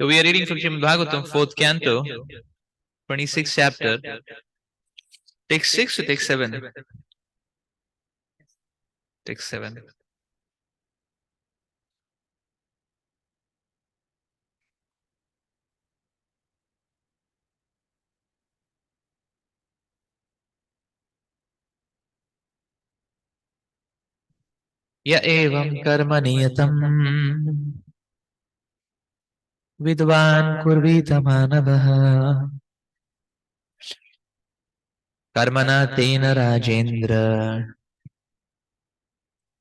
So we are reading from Srimad Bhagwatam, 4th canto, 26th chapter, text 6 to text 7. Text 7. Ya evam karma niyatam vidvan kurvita manavaha karmana tena rajendra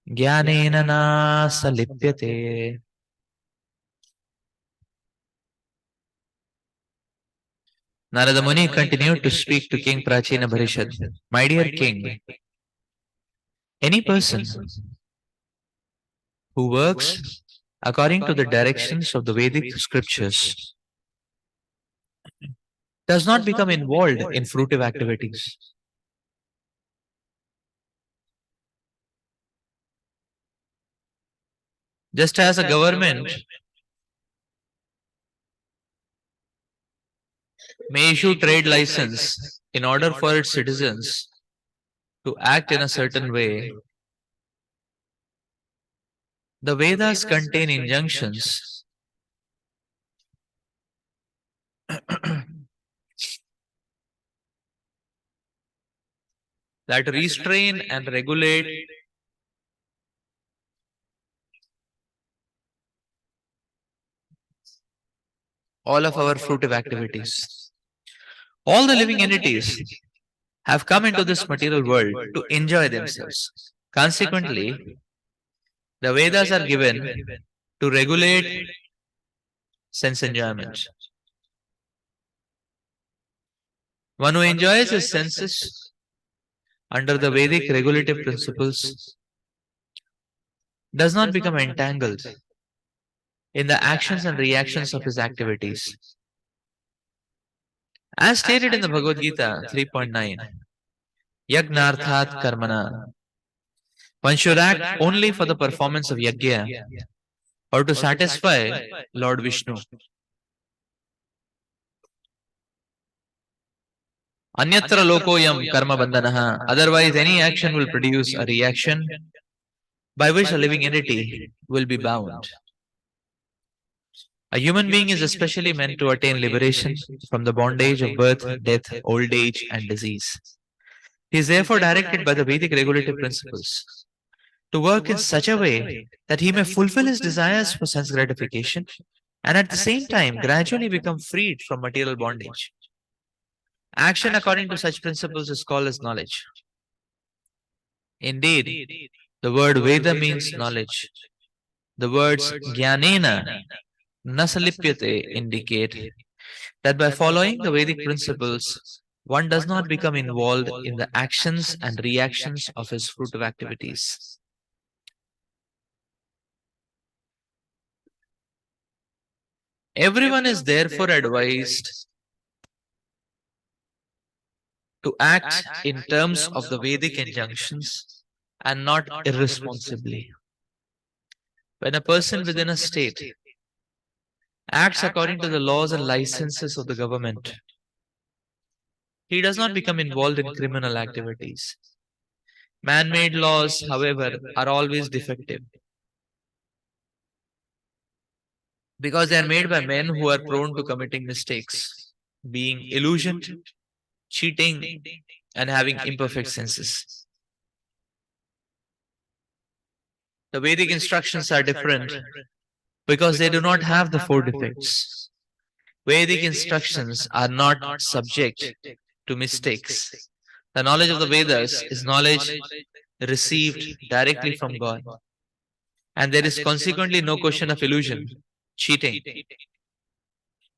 jnanena na salipyate. Narada Muni continued to speak to King Prachina Bharishad. My dear king, any person who works according to the directions of the Vedic scriptures does not become involved in fruitive activities. Just as a government may issue trade license in order for its citizens to act in a certain way, the Vedas contain injunctions that restrain and regulate all of our fruitive activities. All the living entities have come into this material world to enjoy themselves. Consequently, the Vedas are given to regulate sense enjoyment. One who enjoys his senses under the Vedic regulative principles does not become entangled in the actions and reactions of his activities. As stated in the Bhagavad Gita 3.9, Yagnarthat Karmana, one should act only for the performance of Yajna or to satisfy Lord Vishnu. Anyatra lokoyam karma bandhanaha, otherwise any action will produce a reaction by which a living entity will be bound. A human being is especially meant to attain liberation from the bondage of birth, death, old age, and disease. He is therefore directed by the Vedic regulative principles to work in such a way that he may fulfill his desires for sense gratification and at the same time gradually become freed from material bondage. Action according to such principles is called as knowledge. Indeed, the word Veda means knowledge. The words Jnanena Nasalipyate indicate that by following the Vedic principles, one does not become involved in the actions and reactions of his fruitive activities. Everyone is therefore advised to act in terms of the Vedic injunctions and not irresponsibly. When a person within a state acts according to the laws and licenses of the government, he does not become involved in criminal activities. Man-made laws, however, are always defective because they are made by men who are prone to committing mistakes, being illusioned, cheating, and having imperfect senses. The Vedic instructions are different because they do not have the four defects. Vedic instructions are not subject to mistakes. The knowledge of the Vedas is knowledge received directly from God. And there is consequently no question of illusion, cheating,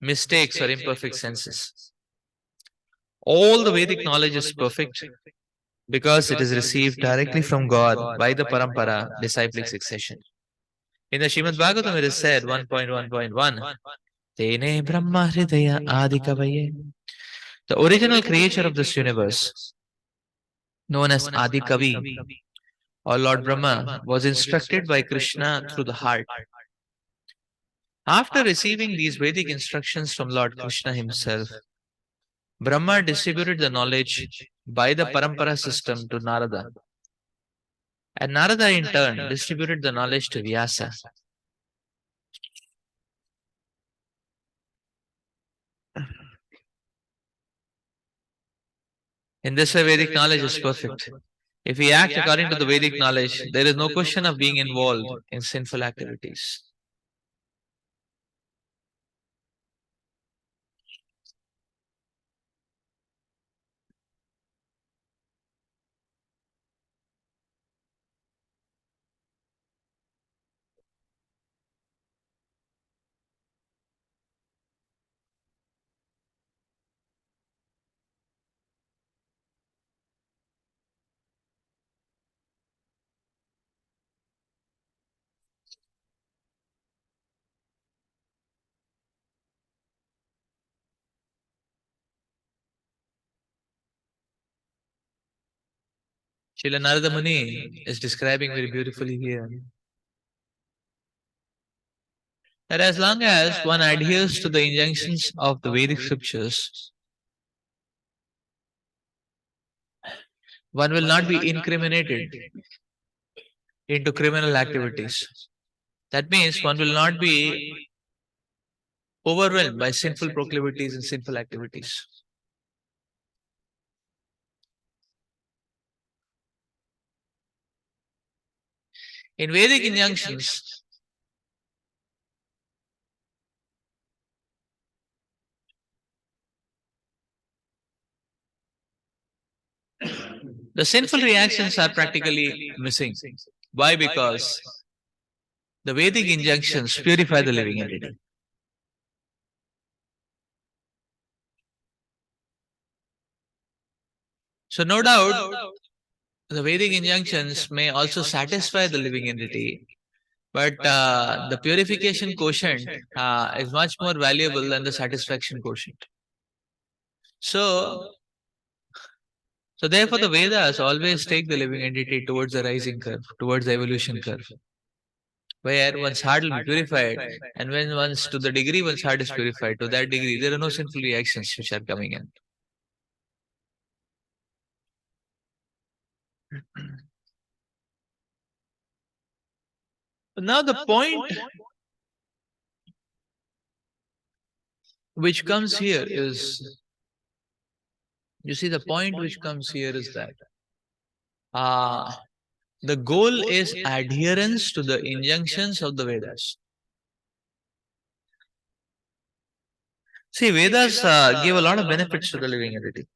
mistakes, or imperfect senses. All the Vedic knowledge is perfect because it is received directly from God by the Parampara, disciplic succession. In the Srimad Bhagavatam, it is said 1.1.1, Tene Brahma Hridaya Adikavaye. The original creature of this universe, known as Adi Kavi or Lord Brahma, was instructed by Krishna through the heart. After receiving these Vedic instructions from Lord Krishna himself, Brahma distributed the knowledge by the Parampara system to Narada, and Narada in turn distributed the knowledge to Vyasa. In this way, Vedic knowledge is perfect. If we act according to the Vedic knowledge, there is no question of being involved in sinful activities. Srila Narada Muni is describing very beautifully here that as long as one adheres to the injunctions of the Vedic scriptures, one will not be incriminated into criminal activities. That means one will not be overwhelmed by sinful proclivities and sinful activities. In Vedic injunctions, the sinful reactions are practically missing. Why? Because the Vedic injunctions purify the living entity. So, no doubt, the Vedic injunctions may also satisfy the living entity, but the purification quotient is much more valuable than the satisfaction quotient. So, therefore, the Vedas always take the living entity towards the rising curve, towards the evolution curve, where one's heart will be purified, and when once to the degree one's heart is purified, to that degree there are no sinful reactions which are coming in. Now the point which comes here is, you see, the point which comes here is that the goal is adherence to the injunctions of the Vedas. See, Vedas give a lot of benefits to the living entity.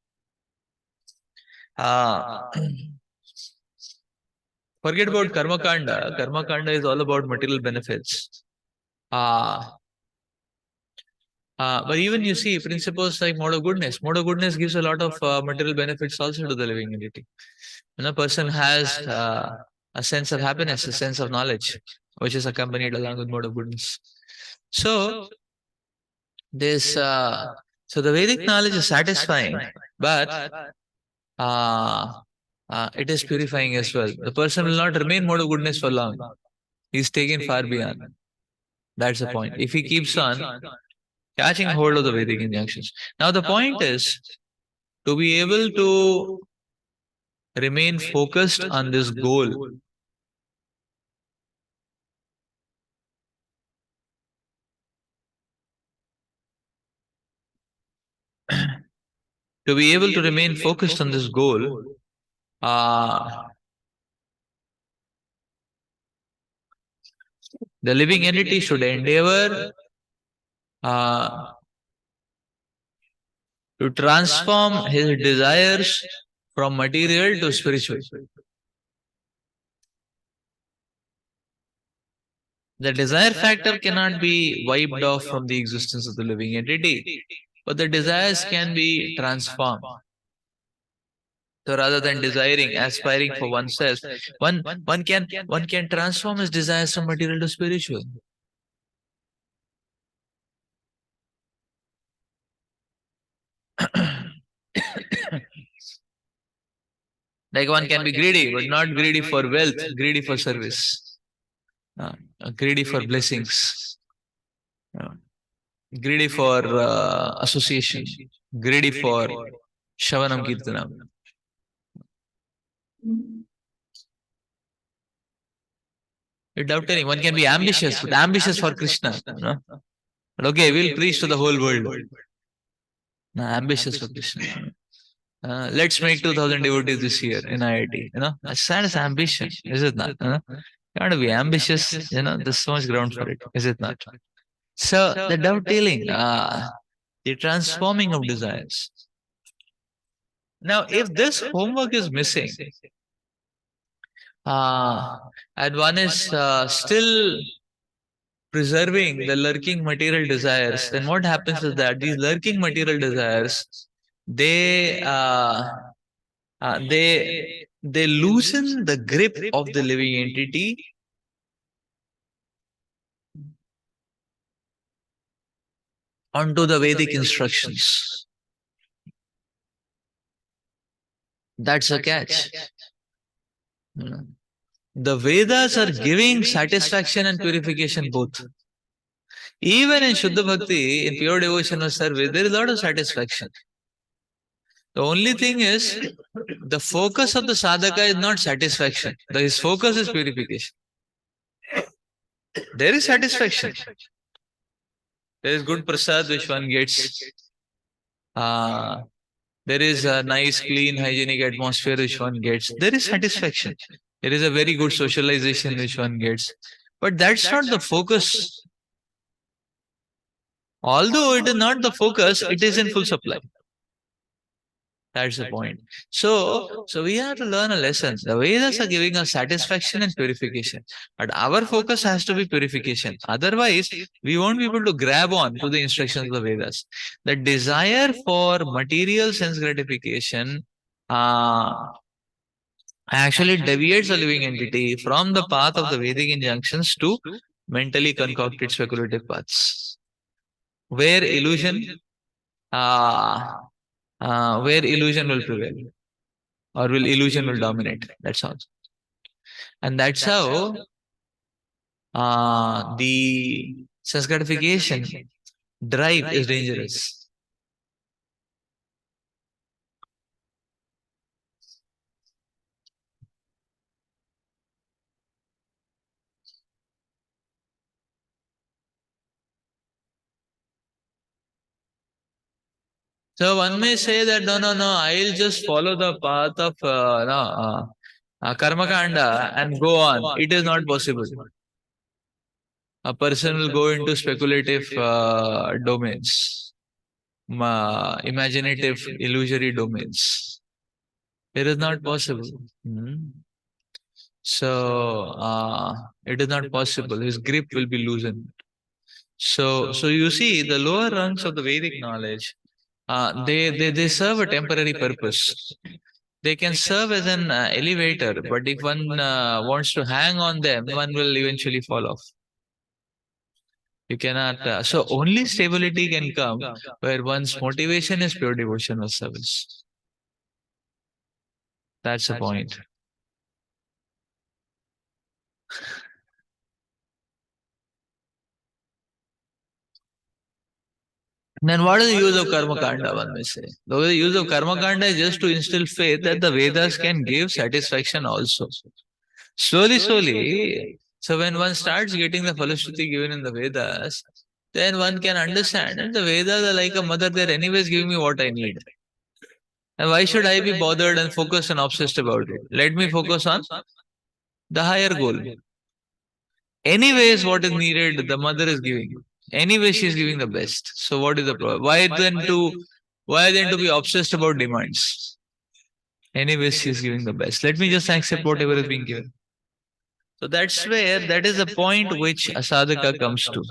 Forget about Karma Kanda. Karma Kanda is all about material benefits. But even you see principles like mode of goodness. Mode of goodness gives a lot of material benefits also to the living entity. When a person has a sense of happiness, a sense of knowledge, which is accompanied along with mode of goodness. So this, so the Vedic knowledge is satisfying, but it is purifying as well. The person will not remain mode of goodness for long. He's taken far beyond. That's the point. If he keeps on catching hold of the Vedic injunctions. Now the point is to be able to remain focused on this goal. To be able to remain focused on this goal, the living entity should endeavor to transform his desires from material to spiritual. The desire factor cannot be wiped off from the existence of the living entity, but the desires can be transformed. So rather than desiring, aspiring for oneself, one can transform his desires from material to spiritual. Like one can be greedy, but not greedy for wealth, greedy for service, greedy for blessings. uh, greedy for association, greedy for Shavanam Kirtanam. Without telling, one can be ambitious, but ambitious for Krishna. But okay, we'll preach to the whole world. No, ambitious for Krishna. Let's make 2000 devotees this year in IIT. That is ambition, is it not? You want to be ambitious, there's so much ground for it, is it not? So the dovetailing, the transforming of desires. Now, if this homework is missing, and one is still preserving the lurking material desires, then what happens is that these lurking material desires, they they loosen the grip of the living entity onto the Vedic instructions. That's a catch. The Vedas are giving satisfaction and purification both. Even in Shuddha Bhakti, in pure devotional service, there is a lot of satisfaction. The only thing is, the focus of the sadhaka is not satisfaction. His focus is purification. There is satisfaction. There is good prasad which one gets. There is a nice, clean, hygienic atmosphere which one gets. There is satisfaction. There is a very good socialization which one gets. But that's not the focus. Although it is not the focus, it is in full supply. That's the point. So we have to learn a lesson. The Vedas are giving us satisfaction and purification. But our focus has to be purification. Otherwise, we won't be able to grab on to the instructions of the Vedas. The desire for material sense gratification actually deviates a living entity from the path of the Vedic injunctions to mentally concocted speculative paths, where uh, illusion will prevail, or will illusion will dominate. That's all. And that's how the sense gratification drive is dangerous. So one may say that no, I'll just follow the path of karma kanda and go on. It is not possible. A person will go into speculative domains, imaginative, illusory domains. It is not possible. So it is not possible. His grip will be loosened. So you see, the lower rungs of the Vedic knowledge, they serve a temporary purpose. They can serve as an elevator, but if one wants to hang on them, one will eventually fall off. You cannot. So only stability can come where one's motivation is pure devotion or service. That's the point. Then what is the use of karma kanda, one may say? The use of karma kanda is just to instill faith that the Vedas can give satisfaction also. Slowly, so when one starts getting the Falashruti given in the Vedas, then one can understand that the Vedas are like a mother, they're anyways giving me what I need. And why should I be bothered and focused and obsessed about it? Let me focus on the higher goal. Anyways, what is needed, the mother is giving. Anyway, she is giving the best. So what is the problem? Why then to be obsessed about demands? Anyways, she is giving the best. Let me just accept whatever is being given. So that's where that is the point which a sadhaka comes to.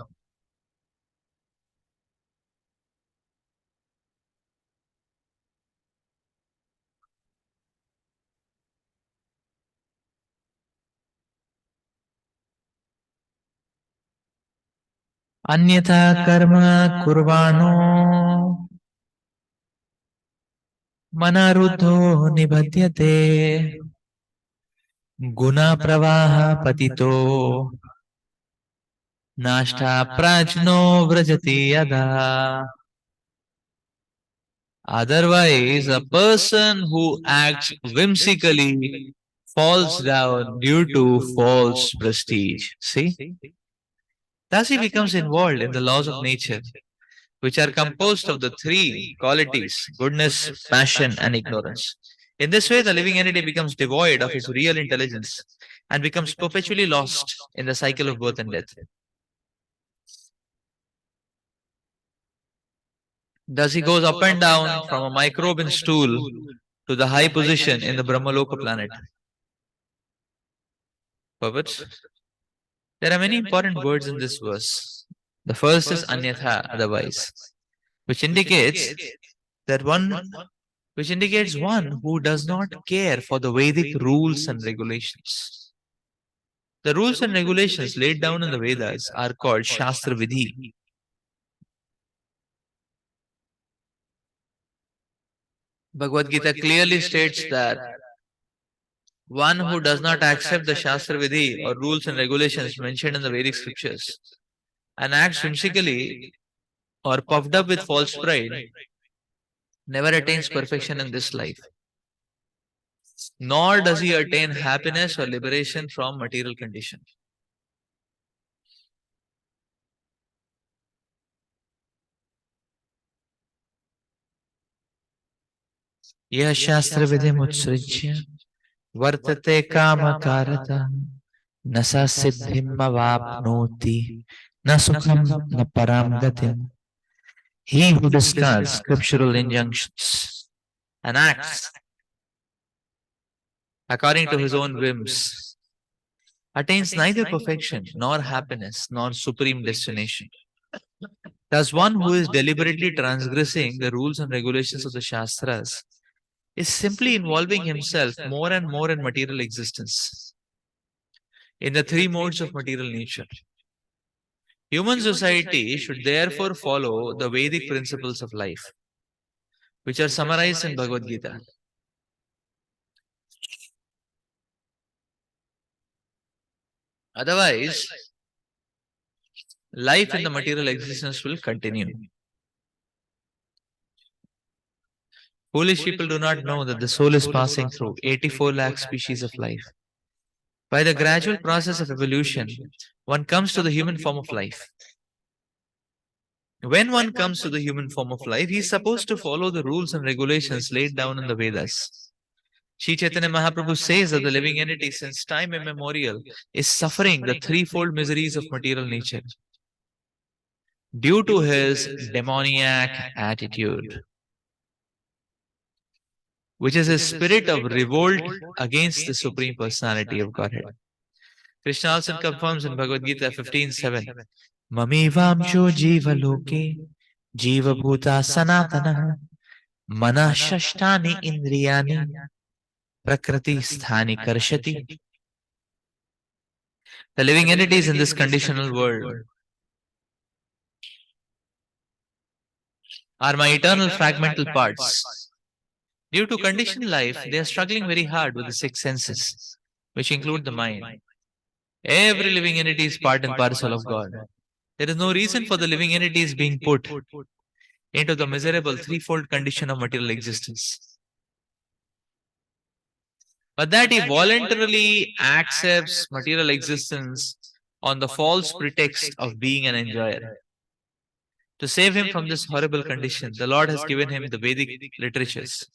Anyatha karma kurvano manaruddho nibhadyate guna pravaha patito Nashta prajno vrajati yada. Otherwise, a person who acts whimsically falls down due to false prestige. See? Thus he becomes involved in the laws of nature, which are composed of the three qualities goodness, passion, and ignorance. In this way, the living entity becomes devoid of his real intelligence and becomes perpetually lost in the cycle of birth and death. Thus, he goes up and down from a microbe in stool to the high position in the Brahmaloka planet. Puppets? There are many important words in this verse. The first is anyatha, otherwise, which indicates that one who does not care for the Vedic rules and regulations. The rules and regulations laid down in the Vedas are called Shastra Vidhi. Bhagavad Gita clearly states that one who does not accept the Shastra Vidhi or rules and regulations mentioned in the Vedic scriptures and acts whimsically or puffed up with false pride never attains perfection in this life, nor does he attain happiness or liberation from material condition. यह शास्त्र विधि मुत्सृज्य वर्तते कामकारता न सा सिद्धिमवाप्नोति न सुखम न param gatim. He who discards scriptural injunctions and acts according to his own whims attains neither perfection nor happiness nor supreme destination. Thus, one who is deliberately transgressing the rules and regulations of the Shastras is simply involving himself more and more in material existence, in the three modes of material nature. Human society should therefore follow the Vedic principles of life, which are summarized in Bhagavad Gita. Otherwise, life in the material existence will continue. Foolish people do not know that the soul is passing through 84 lakh species of life. By the gradual process of evolution, one comes to the human form of life. When one comes to the human form of life, he is supposed to follow the rules and regulations laid down in the Vedas. Sri Chaitanya Mahaprabhu says that the living entity, since time immemorial, is suffering the threefold miseries of material nature due to his demoniac attitude, which is a spirit of revolt against the Supreme Personality of Godhead. Krishna also confirms in Bhagavad Gita 15:7, Mamivamsho jiva loke jiva bhuta sanatana mana shashtani indriyani prakriti sthani karshati. The living entities in this conditional world are my eternal fragmental parts. Due to conditioned life, they are struggling very hard with the six senses, which include the mind. Every living entity is part and parcel of God. There is no reason for the living entities being put into the miserable threefold condition of material existence, but that he voluntarily accepts material existence on the false pretext of being an enjoyer. To save him from this horrible condition, the Lord has given him the Vedic literatures.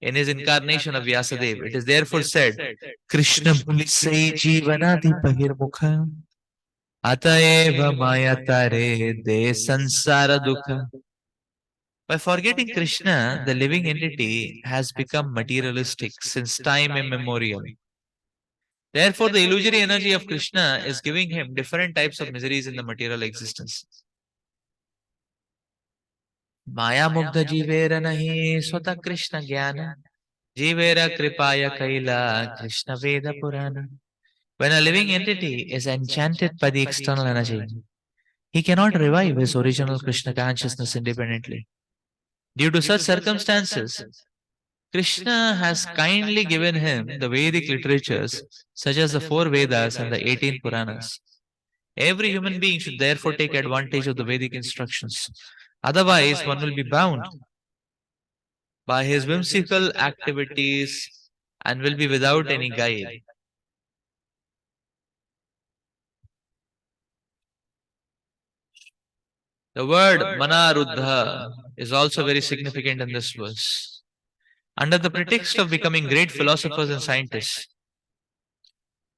In his incarnation of Vyasadeva, it is therefore said, Krishna Bulisai Jivanadi Pahirmukha Ataeva Mayatare De Sansara Dukha. By forgetting Krishna, the living entity has become materialistic since time immemorial. Therefore, the illusory energy of Krishna is giving him different types of miseries in the material existence. Maya Mugdha Jivera Nahi Swata Krishna Jnana Jivera Kripaya Kaila Krishna Veda Purana. When a living entity is enchanted by the external energy, he cannot revive his original Krishna consciousness independently. Due to such circumstances, Krishna has kindly given him the Vedic literatures such as the four Vedas and the 18 Puranas. Every human being should therefore take advantage of the Vedic instructions. Otherwise, one will be bound by his whimsical activities and will be without any guide. The word Manaruddha is also very significant in this verse. Under the pretext of becoming great philosophers and scientists,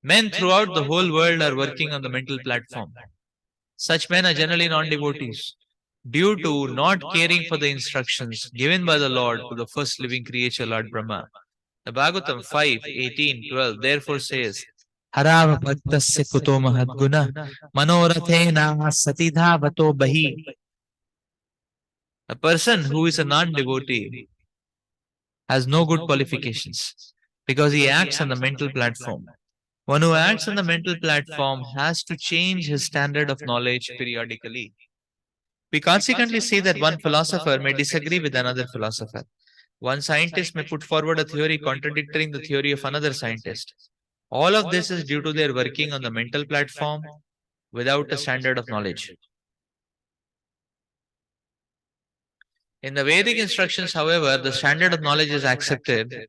men throughout the whole world are working on the mental platform. Such men are generally non-devotees, due to not caring for the instructions given by the Lord to the first living creature, Lord Brahma. The Bhagwatam 5:18-12 therefore says, Harava bhaktasya kuto mahadguna manorathena satidhavato bahi. A person who is a non-devotee has no good qualifications because he acts on the mental platform. One who acts on the mental platform has to change his standard of knowledge periodically. We consequently see that one philosopher may disagree with another philosopher. One scientist may put forward a theory contradicting the theory of another scientist. All of this is due to their working on the mental platform without a standard of knowledge. In the Vedic instructions, however, the standard of knowledge is accepted,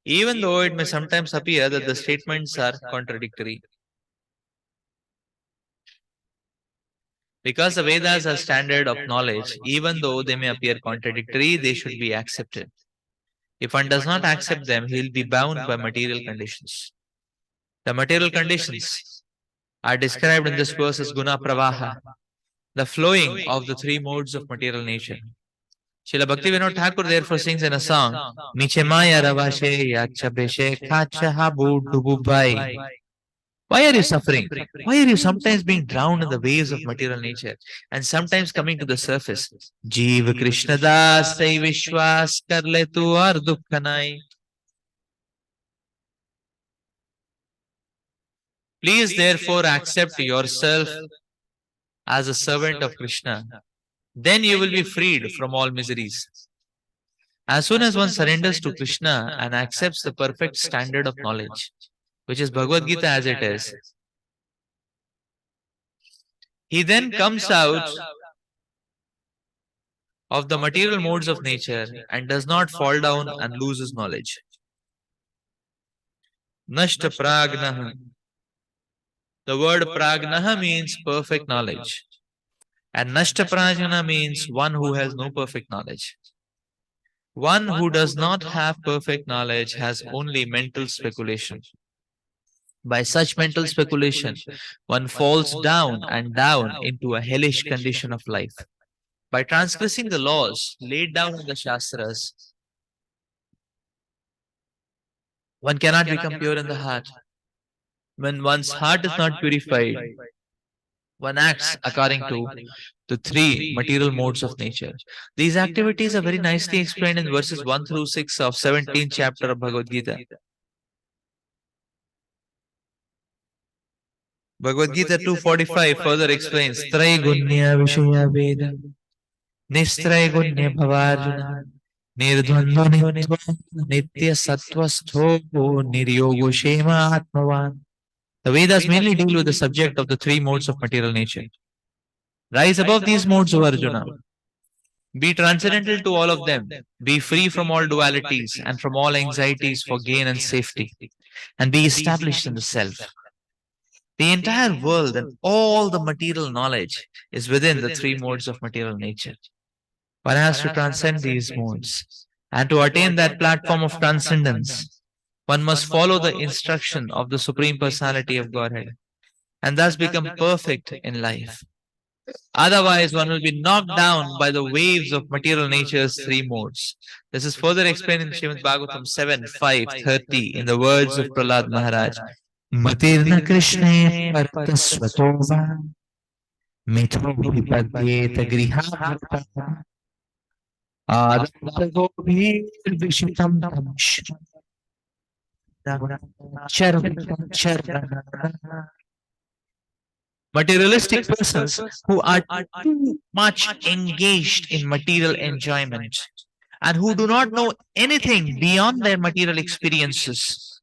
even though it may sometimes appear that the statements are contradictory. Because the Vedas are standard of knowledge, even though they may appear contradictory, they should be accepted. If one does not accept them, he will be bound by material conditions. The material conditions are described in this verse as guna pravaha, the flowing of the three modes of material nature. Srila Bhaktivinoda Thakur therefore sings in a song, Niche maya ravashe yacha beshe kacha habu dubu bai. Why are you suffering? Why are you sometimes being drowned in the waves of material nature and sometimes coming to the surface? Jeev Krishna Das sai vishwas kar le tu aur dukh nai. Please therefore accept yourself as a servant of Krishna. Then you will be freed from all miseries. As soon as one surrenders to Krishna and accepts the perfect standard of knowledge, which is Bhagavad Gita as it is, he then comes out of the material modes of nature and does not fall down and lose his knowledge. Nashta pragnaha. The word pragnaha means perfect knowledge. And Nashta prajna means one who has no perfect knowledge. One who does not have perfect knowledge has only mental speculation. By such mental speculation, one falls down and down into a hellish condition of life. By transgressing the laws laid down in the Shastras, one cannot become pure in the heart. When one's heart is not purified, one acts according to the three material modes of nature. These activities are very nicely explained in verses 1 through 6 of 17th chapter of Bhagavad Gita. Bhagavad Gita 2:45 further explains Traigunya Vishaya Veda Nistraigunya Bhavarjuna Nirdvando Nitya Sattvastho Niryogo Shema Atmavan. The Vedas mainly deal with the subject of the three modes of material nature. Rise above these modes, O Arjuna. Be transcendental to all of them. Be free from all dualities and from all anxieties for gain and safety. And be established in the self. The entire world and all the material knowledge is within the three modes of material nature. One has to transcend these modes. And to attain that platform of transcendence, one must follow the instruction of the Supreme Personality of Godhead and thus become perfect in life. Otherwise, one will be knocked down by the waves of material nature's three modes. This is further explained in Srimad Bhagwatam 7:5-30 in the words of Prahlad Maharaj. Matirna Krishne Partasvatova Mitho Vipadyeta Griha Adaptagobhir Vishitam Tamsh Materialistic persons who are too much engaged in material enjoyment and who do not know anything beyond their material experiences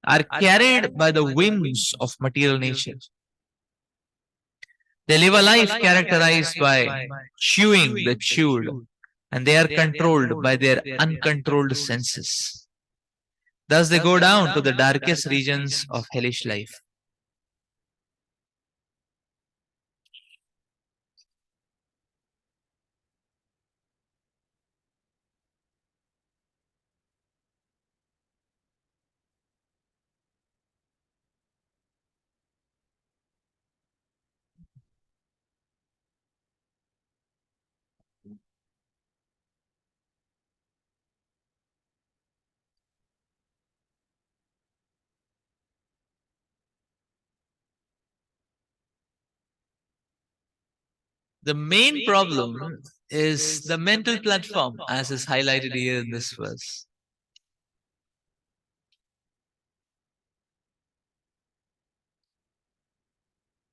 are carried by the whims of material nature. They live a life characterized by chewing the chewed, and they are controlled by their uncontrolled senses. Thus, they go down to the darkest regions of hellish life. The main problem is the mental platform, as is highlighted here in this verse.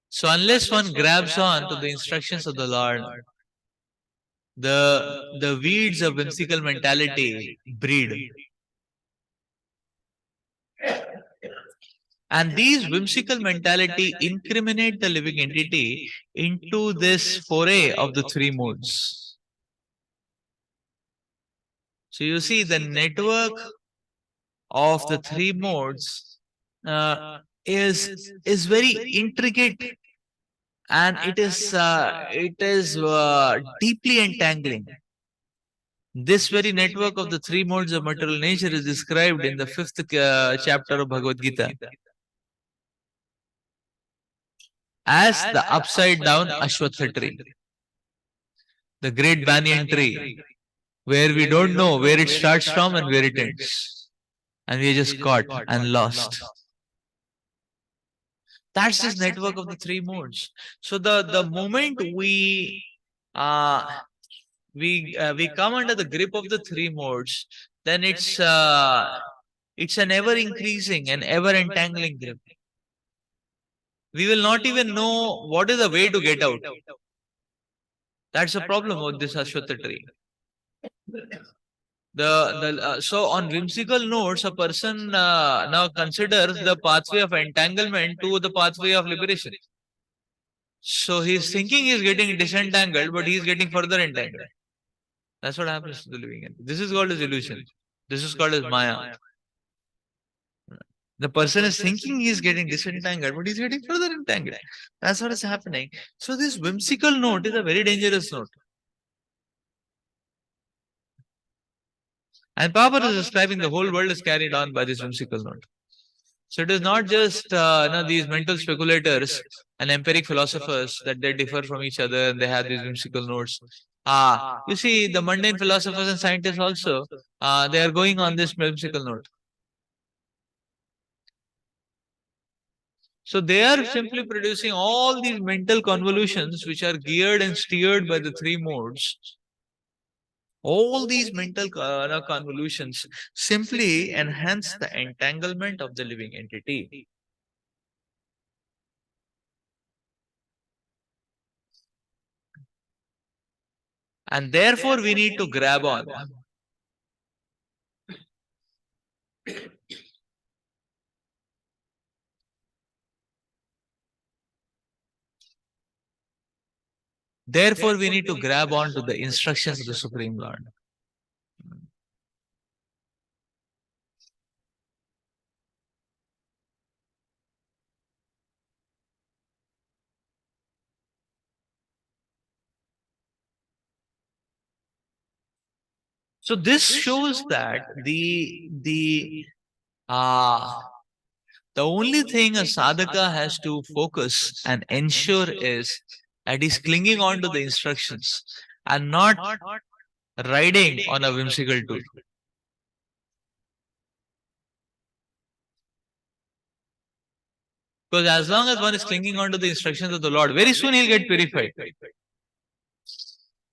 So, unless one grabs on to the instructions of the Lord, the weeds of whimsical mentality breed. And these whimsical mentality incriminate the living entity into this foray of the three modes. So you see the network of the three modes is very intricate, and it is deeply entangling. This very network of the three modes of material nature is described in the fifth chapter of Bhagavad Gita as the upside down Ashwatha tree, the great banyan tree, where we don't know where it starts from and where it ends, and we are just caught and lost. That's this network of the three modes. So the moment uh, we come under the grip of the three modes, then it's an ever increasing and ever entangling grip. We will not even know what is the way to get out. That's the problem with this Ashwatha tree. So on whimsical notes, a person now considers the pathway of entanglement to the pathway of liberation. So he's thinking he's getting disentangled, but he's getting further entangled. That's what happens to the living entity. This is called as illusion. This is called as Maya. The person is thinking he is getting disentangled, but he's getting further entangled. That's what is happening. So this whimsical note is a very dangerous note. And Prabhupada is describing the whole world is carried on by this whimsical note. So it is not just these mental speculators and empiric philosophers that they differ from each other and they have these whimsical notes. You see, the mundane philosophers and scientists also, they are going on this whimsical note. So they are simply producing all these mental convolutions which are geared and steered by the three modes. All these mental convolutions simply enhance the entanglement of the living entity. And therefore we need to grab on. Therefore, we need to grab on to the instructions of the Supreme Lord. So this shows that the only thing a sadhaka has to focus and ensure is that he's clinging on to the instructions and not riding on a whimsical tool. Because as long as one is clinging on to the instructions of the Lord, very soon he'll get purified.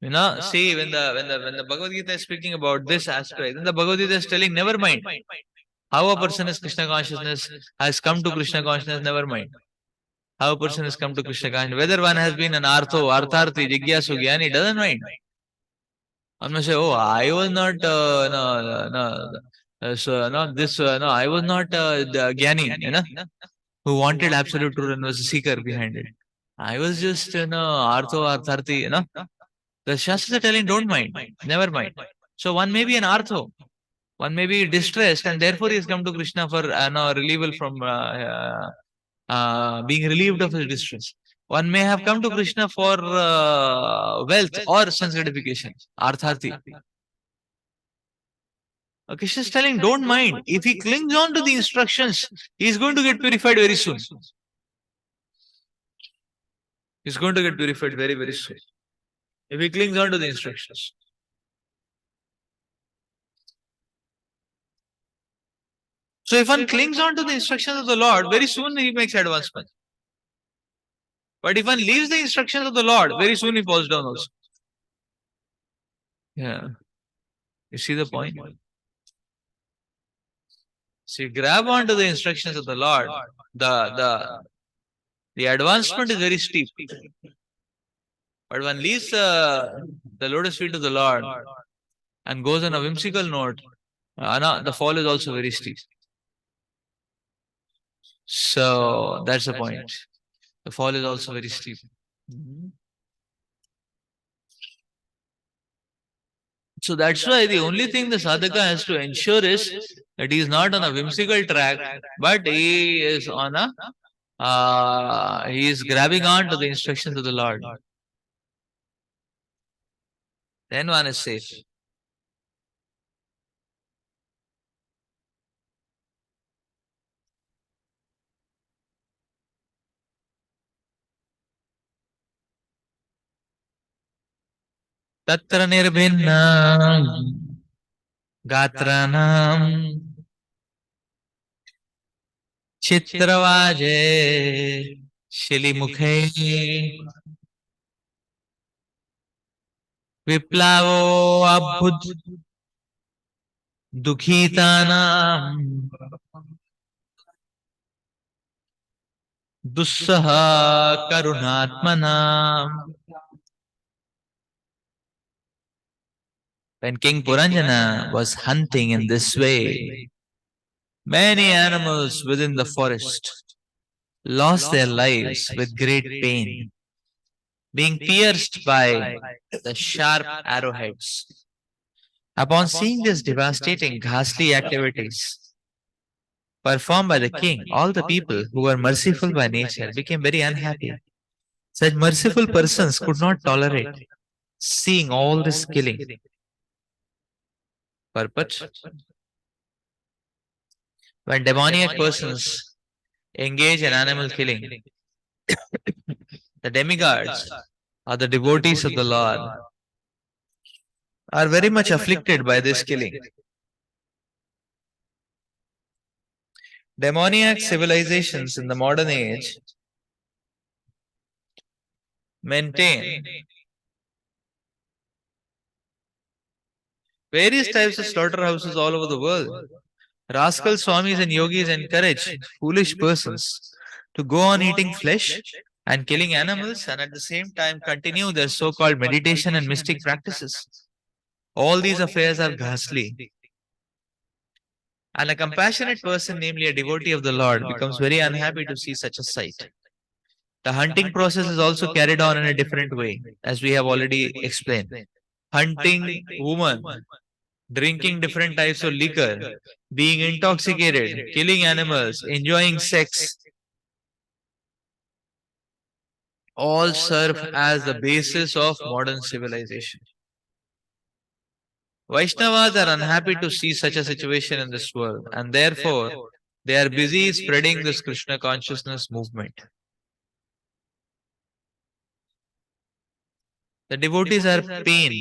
You know, see, when the Bhagavad Gita is speaking about this aspect, then the Bhagavad Gita is telling, never mind how a person is Krishna consciousness, has come to Krishna consciousness, never mind how a person has come to Krishna consciousness. Whether one has been an Artharthi, Jigyasu, Jnani, doesn't mind. One may say, oh, I was not, I was not the Jnani, you know, who wanted absolute truth and was a seeker behind it. I was just, Artharthi, The Shastras are telling don't mind, never mind. So one may be an Artho, one may be distressed, and therefore he has come to Krishna for relief from being relieved of his distress. One may have come to Krishna for wealth or sense gratification, Artharthi. Krishna is telling, don't mind. If he clings on to the instructions, he is going to get purified very soon. He's going to get purified very, very soon. If he clings on to the instructions. So if one clings on to the instructions of the Lord, very soon he makes advancement. But if one leaves the instructions of the Lord, very soon he falls down also. Yeah. You see the point? So you grab onto the instructions of the Lord, the advancement is very steep. But one leaves the lotus feet of the Lord and goes on a whimsical note, the fall is also very steep. So that's the point. The fall is also very steep. So that's why the only thing the sadhaka has to ensure is that he is not on a whimsical track, but he is on he is grabbing on to the instructions of the Lord. Then one is safe. Tatra nirbhinna gatranam chitravaje shilimukhe viplavo abhud dukhitanam dussaha karunatmanam. When King Puranjana was hunting in this way, many animals within the forest lost their lives with great pain, being pierced by the sharp arrowheads. Upon seeing these devastating, ghastly activities performed by the king, all the people who were merciful by nature became very unhappy. Such merciful persons could not tolerate seeing all this killing. Purport: when demoniac persons engage in animal killing, the demigods or the devotees of the Lord are very much afflicted by this killing. Demoniac civilizations in the modern age maintain various types of slaughterhouses all over the world. Rascal swamis and yogis encourage foolish persons to go on eating flesh and killing animals and at the same time continue their so-called meditation and mystic practices. All these affairs are ghastly. And a compassionate person, namely a devotee of the Lord, becomes very unhappy to see such a sight. The hunting process is also carried on in a different way, as we have already explained. Hunting women, drinking different types of liquor, being intoxicated, killing animals, enjoying sex, all serve as the basis of modern civilization. Vaishnavas are unhappy to see such a situation in this world, and therefore they are busy spreading this Krishna consciousness movement. The devotees are pained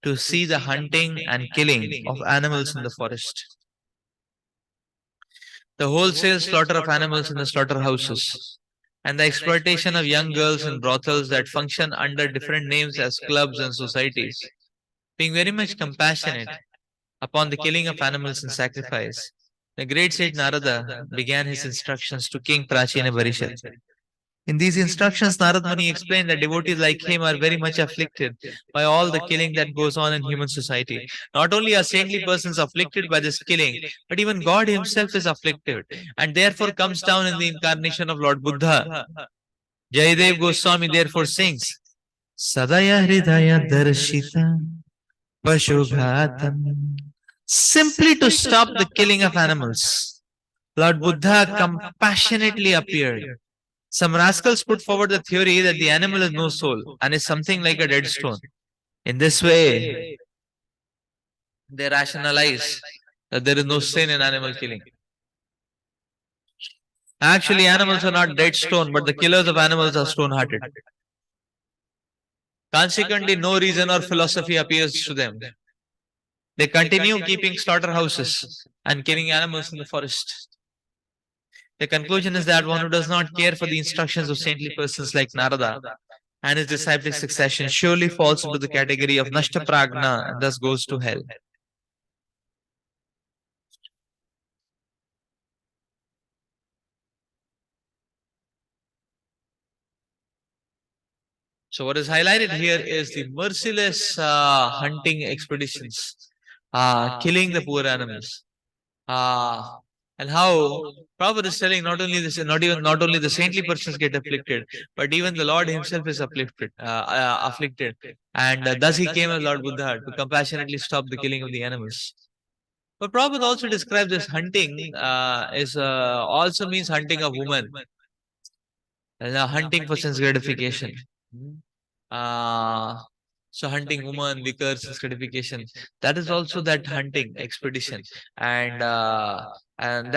to see the hunting and killing of animals in the forest, the wholesale slaughter of animals in the slaughterhouses, and the exploitation of young girls in brothels that function under different names as clubs and societies. Being very much compassionate upon the killing of animals in sacrifice, the great sage Narada began his instructions to King Prachina Barishat. In these instructions, Narad Muni explained that devotees like him are very much afflicted by all the killing that goes on in human society. Not only are saintly persons afflicted by this killing, but even God himself is afflicted and therefore comes down in the incarnation of Lord Buddha Jayadev Goswami therefore sings, Sadaya Hridaya Darshita Pashughatam, simply to stop the killing of animals. Lord Buddha compassionately appeared. Some rascals put forward the theory that the animal has no soul and is something like a dead stone. In this way, they rationalize that there is no sin in animal killing. Actually, animals are not dead stone, but the killers of animals are stone hearted. Consequently, no reason or philosophy appears to them. They continue keeping slaughterhouses and killing animals in the forest. The conclusion is that one who does not care for the instructions of saintly persons like Narada and his disciplic succession surely falls into the category of Nashta Pragna and thus goes to hell. So what is highlighted here is the merciless hunting expeditions, killing the poor animals, and how Prabhupada is telling not only the saintly persons get afflicted, but even the Lord Himself is afflicted, and thus He came as Lord Buddha to compassionately stop the killing of the animals. But Prabhupada also describes this hunting is also means hunting of women, hunting for sense gratification. Uh, so hunting woman, liquor, sense gratification. That is also that hunting expedition, and that is